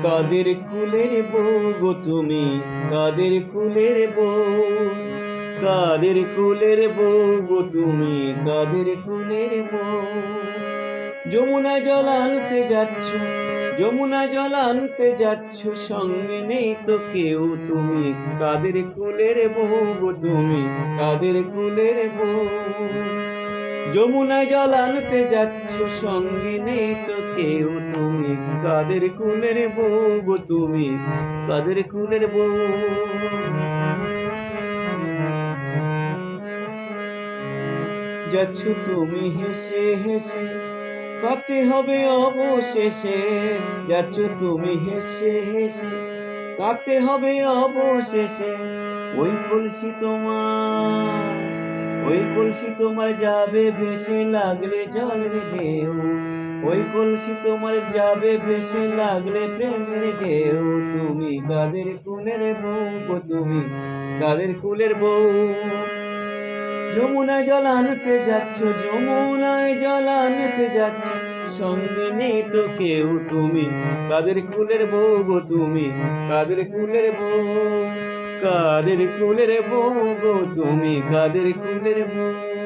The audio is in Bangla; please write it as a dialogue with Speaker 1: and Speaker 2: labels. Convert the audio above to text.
Speaker 1: কাদের কুলের বউ গো তুমি, কাদের কুলের বউ, কাদের কুলের বউ গো তুমি, কাদের কুলের বউ। যমুনা জল আনতে যাচ্ছ, যমুনা জল আনতে যাচ্ছ, সঙ্গে নেই তো কেউ, তুমি কাদের কুলের বউ গো তুমি, কাদের কুলের বউ। যমুনা জল আনতে যাচ্ছ, সঙ্গে নেই তো কেউ, তুমি কাদের কুলের বউ গো তুমি, কাদের কুলের বউ। যাচ্ছ তুমি হেসে হেসে, কাঁদতে হবে অবশেষে। যাচ্ছ তুমি হেসে হেসে, কাঁদতে হবে অবশেষে। ওই কলসি তোমার, ওই কলসি তোমার যাবে ভেসে, লাগলে জলের ঢেউ। ওই কলসি তোমার যাবে ভেসে, লাগলে প্রেমের ঢেউ। তুমি কাদের কুলের বউ গো তুমি, কাদের কুলের বউ। যমুনায় জল আনতে যাচ্ছ, যমুনায় জল আনতে যাচ্ছ, সঙ্গে নেই তো কেউ, তুমি কাদের কুলের বউ গো তুমি, কাদের কুলের বউ। কাদের কুলের বউ গো তুমি, কাদের কুলের বউ।